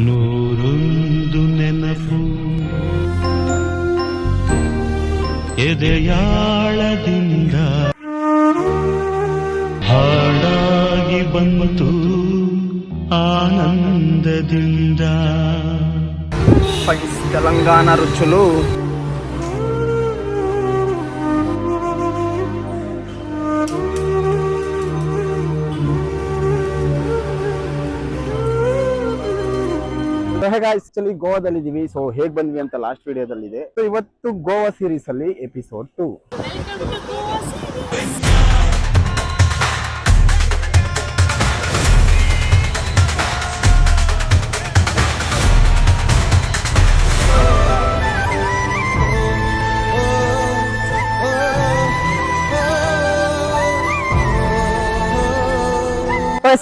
ನೂರೊಂದು ನೆನಪು ಎದೆಯಾಳದಿಂದ ಹಾಡಾಗಿ ಬಂತು ಆನಂದದಿಂದ. తెలంగాణ రుచులు ಆಕ್ಚುಲಿ ಗೋವಾದಲ್ಲಿ ಇದೀವಿ. ಸೊ ಹೇಗ್ ಬಂದ್ವಿ ಅಂತ ಲಾಸ್ಟ್ ವಿಡಿಯೋದಲ್ಲಿ ಇದೆ. ಸೊ ಇವತ್ತು ಗೋವಾ ಸೀರೀಸ್ ಅಲ್ಲಿ ಎಪಿಸೋಡ್ 2.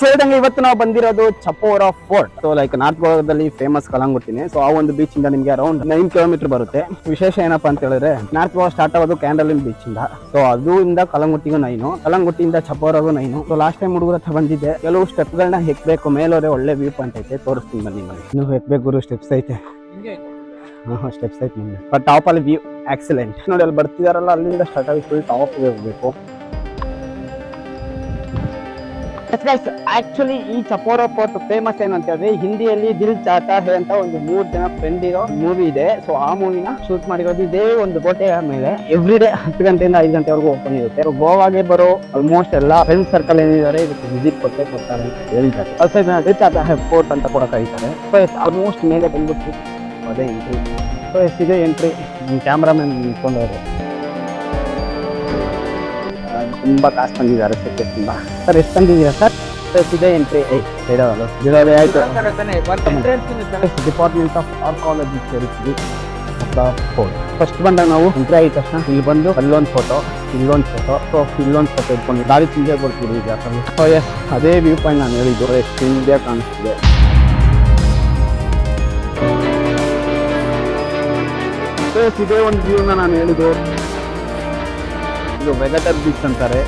ಸೇರಿದಂಗೆ ಇವತ್ತು ನಾವು ಬಂದಿರೋದು Chapora fort. So like north ಗೋವಾದಲ್ಲಿ ಫೇಮಸ್ ಕಲಂಗುಟ್ಟಿನೇ. ಸೊ ಆ ಒಂದು ಬೀಚ್ ಇಂದ ನಿಮ್ಗೆ ಅರೌಂಡ್ 9 ಕಿಲೋಮೀಟರ್ ಬರುತ್ತೆ. ವಿಶೇಷ ಏನಪ್ಪಾ ಅಂತ ಹೇಳಿದ್ರೆ ನಾರ್ತ್ ಗೋವಾ ಸ್ಟಾರ್ಟ್ ಆಗೋದು ಕ್ಯಾಂಡಲಿನ್ ಬೀಚ್ ಇಂದ. ಸೊ ಅದು ಇಂದ ಕಲಂಗುಟ್ಟಿಗೂ 9, ಕಲಂಗುಟ್ಟಿಯಿಂದ ಚಪೋರಾಗೂ 9. ಸೊ ಲಾಸ್ಟ್ ಟೈಮ್ ಹುಡುಗರ ಹತ್ರ ಬಂದಿದ್ದೆ. ಕೆಲವು ಸ್ಟೆಪ್ ಗಳನ್ನ ಹೆಕ್ಬೇಕು. ಮೇಲೋರೆ ಒಳ್ಳೆ ವ್ಯೂ ಪಾಯಿಂಟ್ ಐತೆ, ತೋರಿಸ್ತೀನಿ ಬನ್ನಿ. ನೀವು ಹೆಕ್ಬೇಕು ಗುರು, ಸ್ಟೆಪ್ಸ್ ಐತೆ. ಸ್ಟೆಪ್ಸ್ ಐತೆ ನಿಮ್ಗೆ. ಬಟ್ ಟಾಪ್ ಅಲ್ಲಿ ವ್ಯೂ ಎಕ್ಸಲೆಂಟ್ ನೋಡಿ. ಅಲ್ಲಿ ಬರ್ತಿದಾರಲ್ಲ, ಅಲ್ಲಿಂದ ಸ್ಟಾರ್ಟ್ ಆಗಿ ಫುಲ್ ಟಾಪ್ ಹೋಗ್ಬೇಕು. ಆಕ್ಚುಲಿ ಈ ಚಪೋರಾ ಫೋರ್ಟ್ ಫೇಮಸ್ ಏನು ಅಂತ ಹೇಳಿದ್ರೆ, ಹಿಂದಿಯಲ್ಲಿ ದಿಲ್ ಚಾಹತಾ ಹೈ ಅಂತ ಒಂದು 3 ಜನ ಫ್ರೆಂಡ್ ಇರೋ ಮೂವಿ ಇದೆ. ಸೊ ಆ ಮೂವಿನ ಶೂಟ್ ಮಾಡಿರೋದು ಇದೇ ಒಂದು ಕೋಟೆಯ ಮೇಲೆ. ಎವ್ರಿ ಡೇ 10 ಗಂಟೆಯಿಂದ 5 ಗಂಟೆವರೆಗೂ ಓಪನ್ ಇರುತ್ತೆ. ಗೋವಾಗೆ ಬರೋ ಆಲ್ಮೋಸ್ಟ್ ಎಲ್ಲ ಫ್ರೆಂಡ್ ಸರ್ಕಲ್ ಏನಿದ್ದಾರೆ ಇದಕ್ಕೆ ವಿಸಿಟ್ ಕೊಡ್ತಾರೆ ಅಂತ ಹೇಳಿದ್ದಾರೆ. ದಿಲ್ ಚಾಹತಾ ಹೈ ಫೋರ್ಟ್ ಅಂತ ಕೂಡ ಕರೀತಾರೆ. ಆಲ್ಮೋಸ್ಟ್ ಮೇಲೆ ಬಂದ್ಬಿಟ್ಟು ಅದೇ ಎಂಟ್ರಿ. ಸೊ ಎಷ್ಟಿದೆ ಎಂಟ್ರಿ, ಕ್ಯಾಮ್ರಾಮನ್ ನಿಂತ್ಕೊಂಡವರು ತುಂಬಾ ಕಾಸು ತಂದಿದ್ದಾರೆ. ತುಂಬಾ ಸರ್, ಎಷ್ಟು ತಂದಿದ್ದೀರಾ ಸರ್? ಇದೆ ಎಂಟ್ರಿ ಡಿಪಾರ್ಟ್ಮೆಂಟ್ ಆಫ್ ಆರ್ಕಾಲಜಿ ಸೇರಿಸ್ತೀವಿ. ಫಸ್ಟ್ ಬಂದಾಗ ನಾವು ಎಂಟ್ರಿ ಆಗಿದ ತಕ್ಷಣ ಇಲ್ಲಿ ಬಂದು ಅಲ್ಲೊಂದು ಫೋಟೋ, ಇಲ್ಲೊಂದು ಫೋಟೋ, ಸೊ ಇಲ್ಲೊಂದು ಫೋಟೋ ಇಟ್ಕೊಂಡು ದಾರಿ ತಿಂದೆ ಕೊಡ್ತೀವಿ. ಅದೇ ವ್ಯೂ ಪಾಯಿಂಟ್ ನಾನು ಹೇಳಿದ್ದು ಎಷ್ಟು ಇಂಡಿಯಾ ಕಾಣಿಸ್ತಿದೆ. ಇದೇ ಒಂದು ವ್ಯೂನ ನಾನು ಹೇಳಿದ್ದು. ಇದು ವೆಗಟರ್ ಬೀಚ್ ಅಂತಾರೆ.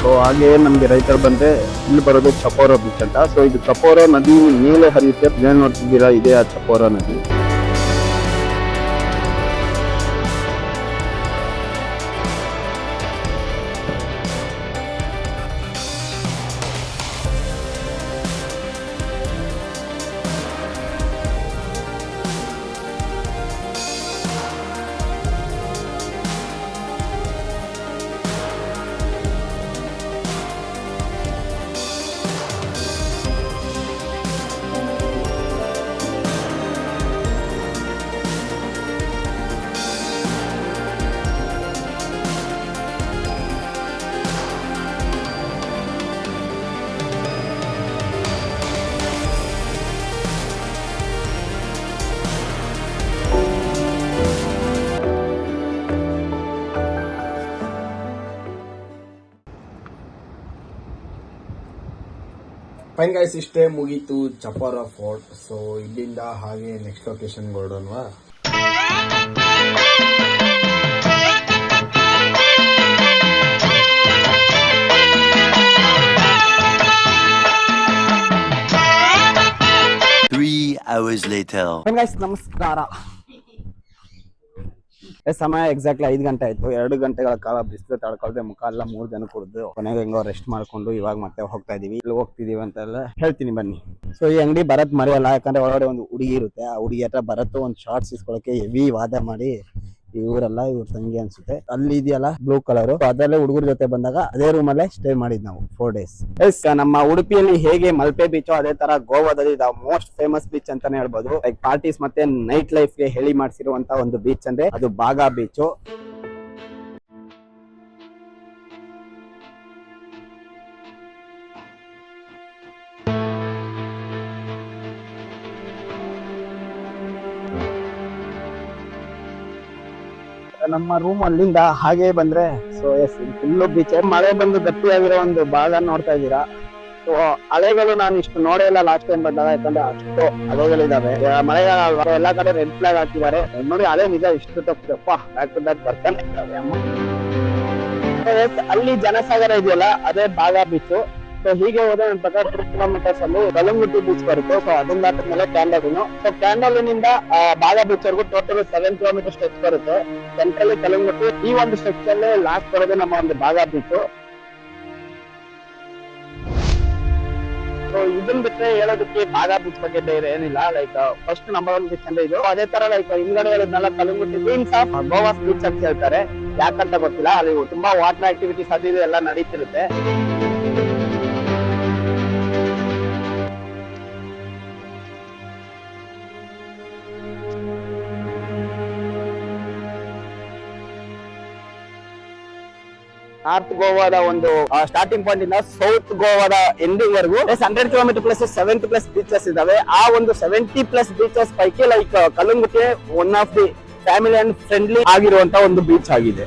ಸೊ ಹಾಗೆ ನಮ್ಗೆ ರೈತರು ಬಂದ್ರೆ ಇಲ್ಲಿ ಬರೋದು ಚಪೋರಾ ಬೀಚ್ ಅಂತ. ಸೊ ಇದು ಚಪೋರಾ ನದಿ ಮೇಲೆ ಹರಿಯುತ್ತೆ. ಏನ್ ನೋಡ್ತಿದ್ದೀರಾ, ಇದೇ ಆ ಚಪೋರಾ ನದಿ. ಫೈನ್ ಗೈಸ್, ಇಷ್ಟೇ ಮುಗೀತು ಚಪೋರಾ ಫೋರ್ಟ್. ಸೊ ಇಲ್ಲಿಂದ ಹಾಗೆ ನೆಕ್ಸ್ಟ್ ಲೊಕೇಶನ್ ಹೊರಡೋಣವಾ? ನಮಸ್ಕಾರ. ಸಮಯ ಎಕ್ಸಾಕ್ಟ್ಲಿ 5 ಗಂಟೆ ಆಯ್ತು. 2 ಗಂಟೆಗಳ ಕಾಲ ಬಿಸಿಲು ತಡ್ಕೊಳ್ದೆ ಮುಖ ಎಲ್ಲ 3 ಜನ ಕುಡಿದು ಕೊನೆಗೆ ಹೆಂಗೋ ರೆಸ್ಟ್ ಮಾಡ್ಕೊಂಡು ಇವಾಗ ಮತ್ತೆ ಹೋಗ್ತಾ ಇದೀವಿ. ಇಲ್ಲಿ ಹೋಗ್ತಿದೀವಿ ಅಂತೆಲ್ಲ ಹೇಳ್ತೀನಿ ಬನ್ನಿ. ಸೊ ಈ ಅಂಗಡಿ ಭರತ್ ಮರೆಯಲ್ಲ, ಯಾಕಂದ್ರೆ ಒಳಗಡೆ ಒಂದು ಹುಡುಗಿ ಇರುತ್ತೆ. ಆ ಹುಡುಗಿ ಹತ್ರ ಭರತ್ ಒಂದು ಶಾರ್ಟ್ಸ್ ಇಸ್ಕೊಳಕ್ಕೆ ಹೆವಿ ವಾದ ಮಾಡಿ ಇವರೆಲ್ಲ ಇವ್ರ ತಂಗಿ ಅನ್ಸುತ್ತೆ ಅಲ್ಲಿ ಇದೆಯಲ್ಲ ಬ್ಲೂ ಕಲರ್, ಅದರಲ್ಲೇ ಹುಡುಗರ ಜೊತೆ ಬಂದಾಗ ಅದೇ ರೂಮ್ ಅಲ್ಲೇ ಸ್ಟೇ ಮಾಡಿದ್ ನಾವು 4 days. ಎಸ್, ನಮ್ಮ ಉಡುಪಿಯಲ್ಲಿ ಹೇಗೆ ಮಲ್ಪೆ ಬೀಚ್ ಅದೇ ತರ ಗೋವಾದಲ್ಲಿ ಮೋಸ್ಟ್ ಫೇಮಸ್ ಬೀಚ್ ಅಂತಾನೆ ಹೇಳ್ಬೋದು. ಲೈಕ್ ಪಾರ್ಟೀಸ್ ಮತ್ತೆ ನೈಟ್ ಲೈಫ್ ಗೆ ಹೇಳಿ ಮಾಡಿಸಿರುವಂತ ಒಂದು ಬೀಚ್ ಅಂದ್ರೆ ಅದು ಬಾಗಾ ಬೀಚ್. ನಮ್ಮ ರೂಮ್ ಅಲ್ಲಿಂದ ಹಾಗೆ ಬಂದ್ರೆ ಸೊ ಎಸ್ ಫುಲ್ಲು ಬೀಚ್. ಮಳೆ ಬಂದು ಗಟ್ಟಿಯಾಗಿರೋ ಒಂದು ಭಾಗ ನೋಡ್ತಾ ಇದ್ದೀರಾ. ಸೊ ಅಲೆಗಳು ನಾನು ಇಷ್ಟು ನೋಡೇ ಇಲ್ಲ ಲಾಸ್ಟ್ ಟೈಮ್ ಬಂದಾಗ, ಯಾಕಂದ್ರೆ ಅಷ್ಟು ಅಲೆಗಳಿದಾವೆ. ಮಳೆಗಾಲ ಎಲ್ಲಾ ಕಡೆ ರೆಡ್ ಫ್ಲಾಗ್ ಹಾಕಿದ್ದಾರೆ ನೋಡಿ. ಅಲೆ ನಿಜ ಇಷ್ಟು ತಪ್ಪಪ್ಪ ಬ್ಯಾಕ್ ಟು ಬ್ಯಾಕ್ ಬರ್ತಾನೆ. ಅಲ್ಲಿ ಜನಸಾಗರ ಇದೆಯಲ್ಲ ಅದೇ ಬಾಗಾ ಬೀಚ್. ಸೊ ಹೀಗೆ ಹೋದ್ರೆ ನನ್ನ ಪ್ರಕಾರ 2 ಕಿಲೋಮೀಟರ್ಸ್ ಅಲ್ಲಿ ಕಲ್ಲಂಗುಟ್ಟಿ ಬೀಚ್ ಬರುತ್ತೆ. ಸೊ ಅದನ್ನ ದಾಟಿದ್ಮೇಲೆ ಕ್ಯಾಂಡೋಲಿನು. ಸೊ ಕ್ಯಾಂಡೋಲಿನಿಂದ ಬಾಗಾ ಬೀಚ್ ವರೆಗೂ ಟೋಟಲ್ 7 ಕಿಲೋಮೀಟರ್ ಸ್ಟ್ರೆಚ್ ಬರುತ್ತೆ. ಸೆಂಟ್ರಲ್ಲಿ ಕಲ್ಲಂಗುಟ್ಟಿ, ಈ ಒಂದು ಸ್ಟ್ರೆಚ್ ಅಲ್ಲೇ ಲಾಸ್ಟ್ ಬರೋದು ನಮ್ಮ ಒಂದು ಬಾಗಾ ಬೀಚ್. ಸೊ ಇದನ್ ಬಿಟ್ರೆ ಹೇಳೋದಕ್ಕೆ ಬಾಗಾ ಬೀಚ್ ಬಗ್ಗೆ ಬೇರೆ ಏನಿಲ್ಲ. ಲೈಕ್ ಫಸ್ಟ್ ನಂಬರ್ 1 ಬೀಚ್ ಅಂದ್ರೆ ಇದು. ಅದೇ ತರ ಲೈಕ್ ಹಿಂಗಡೆ ಹೇಳಿದ್ನಲ್ಲ ಕಲ್ಲಂಗುಟ್ಟಿ ಕ್ವೀನ್ಸ್ ಆಫ್ ಗೋವಾಸ್ ಬೀಚ್ ಅಂತ ಹೇಳ್ತಾರೆ. ಯಾಕಂತ ಗೊತ್ತಿಲ್ಲ, ಅಲ್ಲಿ ತುಂಬಾ ವಾಟರ್ ಆಕ್ಟಿವಿಟೀಸ್ ಅದು ಇದು ಎಲ್ಲ ನಡೀತಿರುತ್ತೆ. ನಾರ್ತ್ ಗೋವಾದ ಒಂದು ಸ್ಟಾರ್ಟಿಂಗ್ ಪಾಯಿಂಟ್ ಇಂದ ಸೌತ್ ಗೋವಾದ ಎಂಡಿಂಗ್ ವರೆಗೂ 100 ಕಿಲೋಮೀಟರ್ ಪ್ಲಸ್ 70+ ಬೀಚಸ್ ಇದಾವೆ. ಆ ಒಂದು 70+ ಬೀಚಸ್ ಪೈಕಿ like Calangute one of the family and friendly ಆಗಿರುವಂತ ಒಂದು ಬೀಚ್ ಆಗಿದೆ.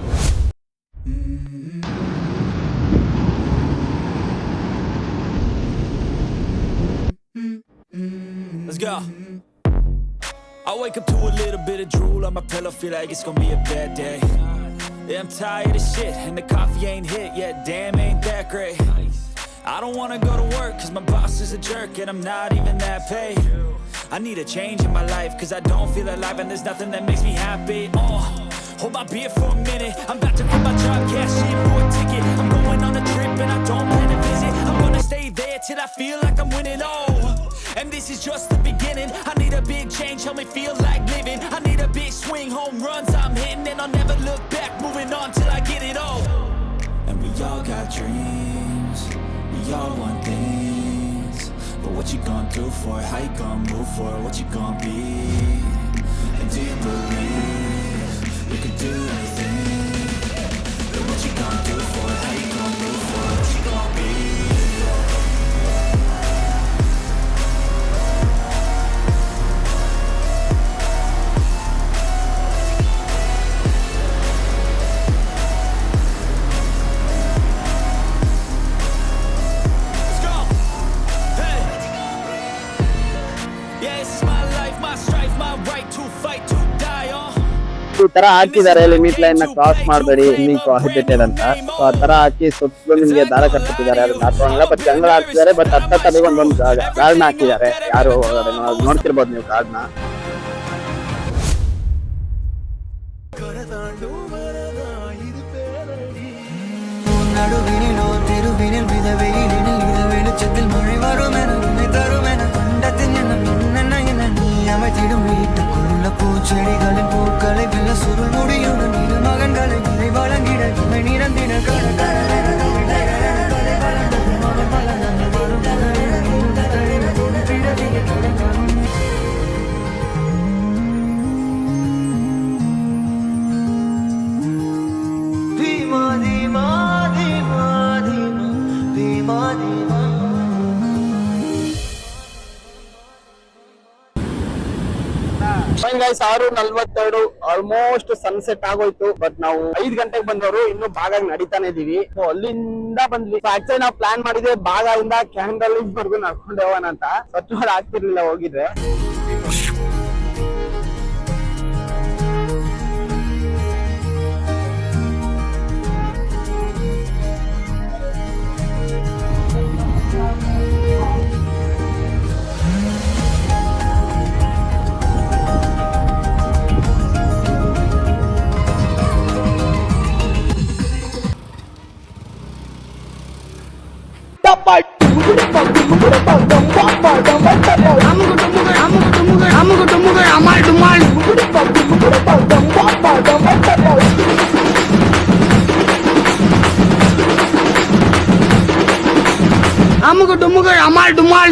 Let's go. I wake up to a little bit of drool on my pillow, feel like it's gonna be a bad day. Yeah, I'm tired of shit, and the coffee ain't hit yet, damn ain't that great. I don't wanna go to work, cause my boss is a jerk, and I'm not even that paid. I need a change in my life, cause I don't feel alive, and there's nothing that makes me happy. Hold my beer for a minute, I'm about to quit my job, cash in for a ticket. I'm going on a trip, and I don't plan to visit. I'm gonna stay there till I feel like I'm winning, and this is just the beginning. I need a big change, help me feel like living. I need a big swing, home runs I'm hitting, and I'll never look back, moving on till I get it all. And we all got dreams, we all want things, but what you gonna do for it? How you gonna move for it? What you gonna be? And do you believe you can do anything? But what you gonna do for it? How you gonna move for it? What you gonna be? ಈ ತರ ಹಾಕಿದ್ದಾರೆ limit line ನ cross ಮಾಡಬೇಡಿ, ಇಲ್ಲಿ prohibited ಅಂತ. So ಆ ತರ ಹಾಕಿ ಸುತ್ತಲೂ ನಿಮ್ಗೆ ದಾರ ಕಟ್ಟಿದ್ದಾರೆ. ಅದನ್ನ ಹಾಕೋಂಗಿಲ್ಲ, ಬಟ್ ಜನಗಳು ಹಾಕ್ತಿದ್ದಾರೆ. ಬಟ್ ಹತ್ತಲ್ಲಿ ಒಂದೊಂದು ಗಾರ್ಡ್ನ ಹಾಕಿದ್ದಾರೆ. ಯಾರು ನೋಡ್ತಿರ್ಬೋದು ನೀವು ಗಾರ್ಡ್ನ. நடுவினிலோ தெருவினில் விதவையினில் இத வெளிச்சத்தில் மழை வரும் என உன்னை தரும் என கண்டத்தில் என்ன என நீ அமைத்திடும் வீட்டுக்குள்ள பூச்செடிகளின் பூக்களை வெல்ல சுருள் முடியுடன் இரு மகன்களை இதை வழங்கிட இவை நிறந்திட ಗೈಸ್ 6:42 ಆಲ್ಮೋಸ್ಟ್ ಸನ್ಸೆಟ್ ಆಗೋಯ್ತು. ಬಟ್ ನಾವು 5 ಗಂಟೆಗೆ ಬಂದವರು, ಇನ್ನು ಬಾಗ ನಡೀತಾನೆ ಇದೀವಿ. ಸೊ ಅಲ್ಲಿಂದ ಬಂದ್ವಿ. ಆಕ್ಚುಲಿ ನಾವು ಪ್ಲಾನ್ ಮಾಡಿದ್ರೆ ಬಾಗಿಂದ ಕ್ಯಾಂಡಲಿಂಗ್ ವರ್ಗು ನಡ್ಕೊಂಡು ಹೋಗೋಣ ಅಂತ. ಸ್ವಚ್ಛ ಆಗ್ತಿರ್ಲಿಲ್ಲ ಹೋಗಿದ್ರೆ. Amal Dumal.